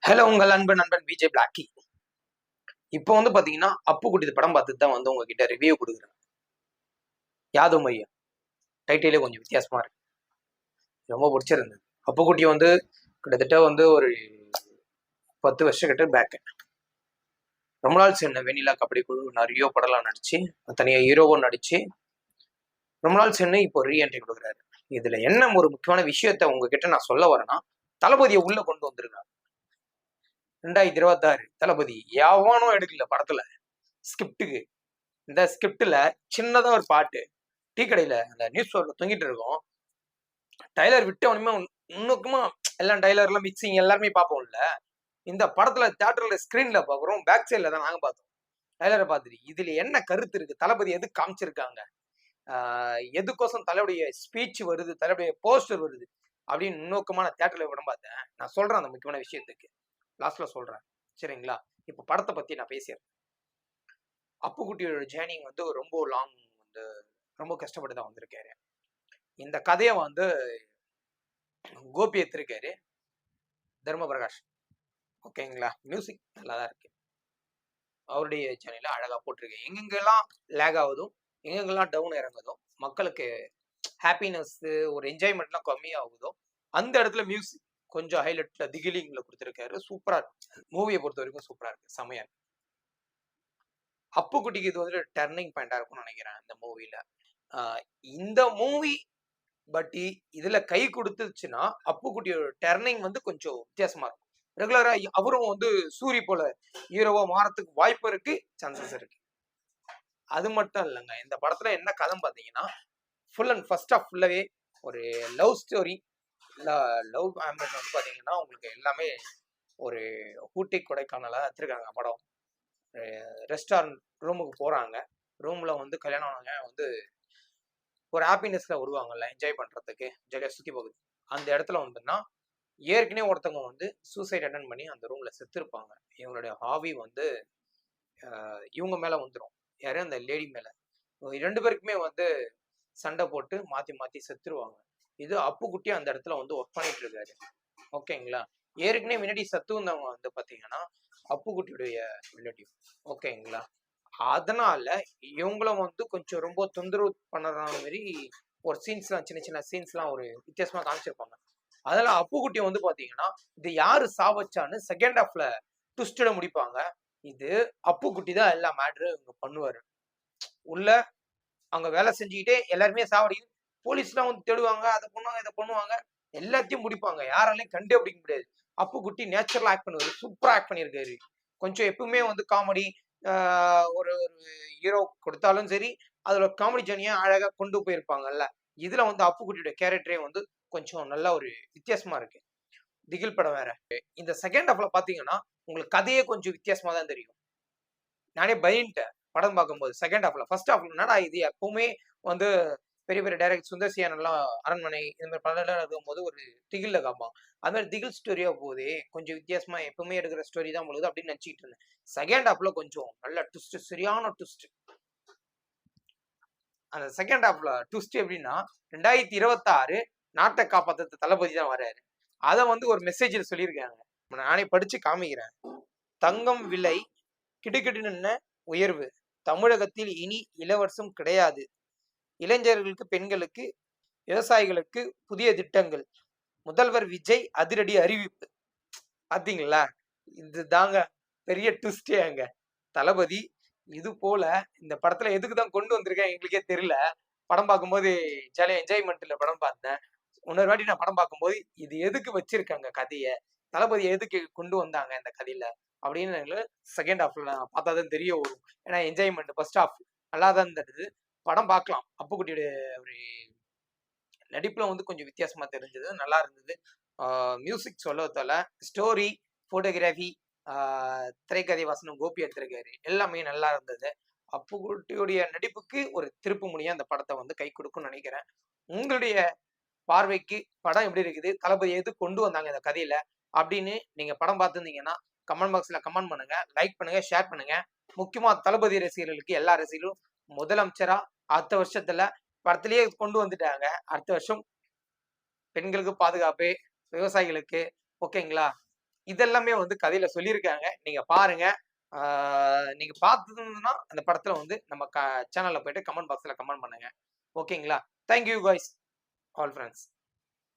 Hello, உங்கள் அன்பு நண்பன் விஜய் பிளாக்கி. இப்போ வந்து பாத்தீங்கன்னா அப்புக்குட்டி படம் பார்த்துட்டு தான் வந்து உங்ககிட்ட ரிவ்யூ கொடுக்குறேன். யாதும் மையம் டைட்டிலே கொஞ்சம் வித்தியாசமா இருக்கு, ரொம்ப பிடிச்சிருந்தது. அப்புக்குட்டி வந்து கிட்டத்தட்ட வந்து ஒரு 10 வருஷம் கிட்ட பேக். ரொம்ப நாள் சேர்ந்த வெண்ணிலா கபடி குழு நிறைய படம்லாம் நடிச்சு, தனியா ஹீரோவும் நடிச்சு ரொம்ப நாள் சேர்ந்து இப்போ ரீஎன்ட்ரி கொடுக்குறாரு. இதுல என்ன ஒரு முக்கியமான விஷயத்த உங்ககிட்ட நான் சொல்ல வரேன்னா, தளபதியை உள்ள கொண்டு வந்திருக்காங்க. 2026 தளபதி எவனும் எடுக்கல படத்துல. ஸ்கிரிப்டுக்கு இந்த ஸ்கிரிப்ட்ல சின்னதா ஒரு பாட்டு டீ கடையில அந்த நியூஸ் பேப்பர்ல தொங்கிட்டு இருக்கும். டைலர் விட்ட உடனே இன்னுக்குமா எல்லாம் டைலர்லாம் மிக்சிங் எல்லாருமே பார்ப்போம்ல. இந்த படத்துல தியேட்டர்ல ஸ்கிரீன்ல பாக்குறோம், பேக் சைட்ல தான் நாங்க பார்த்தோம். டைலரை பார்த்துட்டு இதுல என்ன கருத்து இருக்கு, தளபதி எது காமிச்சிருக்காங்க, எதுக்கோசம் தலையுடைய ஸ்பீச் வருது, தலையுடைய போஸ்டர் வருது அப்படின்னு நுண்ணோக்கமான தியேட்டர்ல படம் பார்த்தேன். நான் சொல்றேன் அந்த முக்கியமான விஷயத்துக்கு லாஸ்ட்ல சொல்றேன், சரிங்களா? இப்ப படத்தை பத்தி நான் பேசிடுறேன். அப்புக்குட்டியோட ஜேர்னி வந்து ரொம்ப லாங், வந்து ரொம்ப கஷ்டப்பட்டு தான் வந்திருக்காரு. இந்த கதையை வந்து கோபி எடுத்திருக்காரு, தர்ம பிரகாஷ். ஓகேங்களா? மியூசிக் நல்லா தான் இருக்கு, அவருடைய சேனல்ல அழகா போட்டிருக்கேன். எங்கெங்கெல்லாம் லேக் ஆகுதோ, எங்கெங்கெல்லாம் டவுன் இறங்குதோ, மக்களுக்கு ஹாப்பினஸ் ஒரு என்ஜாய்மெண்ட்லாம் கம்மியாகுதோ அந்த இடத்துல மியூசிக் கொஞ்சம் ஹைலைட்ல திகிலிங்ல கொடுத்துருக்காரு. சூப்பரா இருக்கு, மூவியை பொறுத்த வரைக்கும் சூப்பரா இருக்கு, செமையா இருக்கு. அப்புக்குட்டிக்கு இது வந்து டர்னிங் பாயிண்டா இருக்கும்னு நினைக்கிறேன் இந்த மூவில. இந்த மூவி பட் இதுல கை கொடுத்துச்சுன்னா அப்புக்குட்டியோட டர்னிங் வந்து கொஞ்சம் வித்தியாசமா இருக்கும். ரெகுலரா அவரும் வந்து சூரி போல ஹீரோவா மாறத்துக்கு வாய்ப்பு இருக்கு, சான்சஸ் இருக்கு. அது மட்டும் இல்லைங்க, இந்த படத்துல என்ன கதை பாத்தீங்கன்னா ஃபுல் அண்ட் ஃபர்ஸ்ட் ஆஃப் ஃபுல்லாவே ஒரு லவ் ஸ்டோரி. லவ் ஆம்பியன்ஸ் வந்து பாத்தீங்கன்னா உங்களுக்கு எல்லாமே ஒரு ஊட்டி கொடைக்கானலா எடுத்திருக்காங்க படம். ரெஸ்டாரண்ட் ரூமுக்கு போறாங்க, ரூம்ல வந்து கல்யாணம் ஆனவங்க வந்து ஒரு ஹாப்பினஸ்ல வருவாங்கல்ல, என்ஜாய் பண்றதுக்கு ஜாலியா சுத்தி போகுது. அந்த இடத்துல வந்துன்னா ஏற்கனவே ஒருத்தவங்க வந்து சூசைட் அட்டன் பண்ணி அந்த ரூம்ல செத்து இருப்பாங்க. இவங்களுடைய ஹாவி வந்து இவங்க மேல வந்துடும், யாரு அந்த லேடி மேல. 2 பேருக்குமே வந்து சண்டை போட்டு மாத்தி மாத்தி செத்துருவாங்க. இது அப்புக்குட்டி அந்த இடத்துல வந்து ஒர்க் பண்ணிட்டு இருக்காரு. ஓகேங்களா? ஏற்கனவே முன்னாடி சத்து வந்தவங்க வந்து பாத்தீங்கன்னா அப்புக்குட்டியுடைய ரிலேட்டிவ். ஓகேங்களா? அதனால இவங்களும் வந்து கொஞ்சம் ரொம்ப தொந்தரவு பண்ணுற மாதிரி ஒரு சீன்ஸ்லாம், சின்ன சின்ன சீன்ஸ்லாம் ஒரு வித்தியாசமா காமிச்சிருப்பாங்க. அதெல்லாம் அப்புக்குட்டியை வந்து பாத்தீங்கன்னா இது யாரு சாவச்சான்னு செகண்ட் ஹாஃப்ல ட்விஸ்டட முடிப்பாங்க. இது அப்புக்குட்டி தான் எல்லா மேட்ரு இவங்க பண்ணுவாரு. உள்ள அவங்க வேலை செஞ்சுக்கிட்டே எல்லாருமே சாவடி, போலீஸ்லாம் வந்து தேடுவாங்க, அதை பண்ணுவாங்க இதை பண்ணுவாங்க, எல்லாத்தையும் முடிப்பாங்க. யாராலையும் கண்டே பிடிக்க முடியாது. அப்புக்குட்டி நேச்சுரலா ஆக்ட் பண்ணுவாரு, சூப்பரா ஆக்ட் பண்ணியிருக்காரு. கொஞ்சம் எப்பவுமே வந்து காமெடி ஒரு ஹீரோ கொடுத்தாலும் சரி, அதுல காமெடி ஜர்னியா அழகா கொண்டு போயிருப்பாங்கல்ல. இதுல வந்து அப்புக்குட்டியோட கேரக்டரே வந்து கொஞ்சம் நல்ல ஒரு வித்தியாசமா இருக்கு. திகில் படம் வேற. இந்த செகண்ட் ஹாஃப்ல பாத்தீங்கன்னா உங்களுக்கு கதையே கொஞ்சம் வித்தியாசமா தான் தெரியும். நானே பயந்துட்டேன் படம் பார்க்கும்போது செகண்ட் ஹாஃப்ல. ஃபர்ஸ்ட் ஹாஃப்ல என்னடா இது, எப்பவுமே வந்து பெரிய பெரிய டைரக்டர் சுந்தர் எல்லாம் அரண்மனை இந்த மாதிரி படம் இருக்கும்போது ஒரு திகில்ல காப்பான். அது மாதிரி திகில் ஸ்டோரியா போகுது, கொஞ்சம் வித்தியாசமா எப்பவுமே எடுக்கிற ஸ்டோரி தான் போகுது அப்படின்னு நினைச்சிட்டு இருந்தேன். செகண்ட் ஹாஃப்ல கொஞ்சம் நல்ல ட்விஸ்ட், சரியான ட்விஸ்ட். அந்த செகண்ட் ஹாஃப்ல ட்விஸ்ட் எப்படின்னா 2026 நாட்டை காப்பாத்த தளபதி தான் வர்றாரு. அதை வந்து ஒரு மெசேஜில் சொல்லியிருக்காங்க, நானே படிச்சு காமிக்கிறேன். தங்கம் விலை கிடுகிடுன்னு உயர்வு, தமிழகத்தில் இனி இலவசம் கிடையாது, இளைஞர்களுக்கு, பெண்களுக்கு, விவசாயிகளுக்கு புதிய திட்டங்கள், முதல்வர் விஜய் அதிரடி அறிவிப்பு. பாத்தீங்களா? இது தாங்க பெரிய ட்விஸ்டே அங்க. தளபதி இது போல இந்த படத்துல எதுக்குதான் கொண்டு வந்திருக்கேன் எங்களுக்கே தெரியல. படம் பார்க்கும்போது ஜாலியா என்ஜாய்மெண்ட்ல படம் பார்த்தேன். இன்னொரு வாட்டி நான் படம் பார்க்கும்போது இது எதுக்கு வச்சிருக்காங்க கதைய, தளபதி எதுக்கு கொண்டு வந்தாங்க இந்த கதையில அப்படின்னு செகண்ட் ஹாஃப்ல பார்த்தாதான் தெரிய வரும். ஏன்னா என்ஜாய்மெண்ட் ஃபர்ஸ்ட் ஹாஃப் நல்லா தான் இருந்தது. படம் பார்க்கலாம். அப்புக்குட்டியுடைய ஒரு நடிப்புல வந்து கொஞ்சம் வித்தியாசமா தெரிஞ்சது, நல்லா இருந்தது. மியூசிக் சொல்லத்தால ஸ்டோரி, போட்டோகிராஃபி, திரைக்கதை வசனம் கோபி எடுத்திருக்காரு, எல்லாமே நல்லா இருந்தது. அப்புக்குட்டியுடைய நடிப்புக்கு ஒரு திருப்பு முனையா அந்த படத்தை வந்து கை கொடுக்கும்னு நினைக்கிறேன். உங்களுடைய பார்வைக்கு படம் எப்படி இருக்குது, தளபதி எது கொண்டு வந்தாங்க இந்த கதையில அப்படின்னு நீங்க படம் பார்த்துருந்தீங்கன்னா கமெண்ட் பாக்ஸ்ல கமெண்ட் பண்ணுங்க, லைக் பண்ணுங்க, ஷேர் பண்ணுங்க. முக்கியமா தளபதி ரசிகர்களுக்கு, எல்லா ரசிகர்களும் முதலமைச்சரா அடுத்த வருஷத்துல படத்திலேயே கொண்டு வந்துட்டாங்க. அடுத்த வருஷம் பெண்களுக்கு பாதுகாப்பு, விவசாயிகளுக்கு, ஓகேங்களா, இதெல்லாமே வந்து கதையில சொல்லியிருக்காங்க. நீங்க பாருங்க. ஆ நீங்க பார்த்ததுன்னா, அந்த படத்துல வந்து நம்ம சேனல்ல போயிட்டு கமெண்ட் பாக்ஸ்ல கமெண்ட் பண்ணுங்க. ஓகேங்களா? Thank you guys all friends.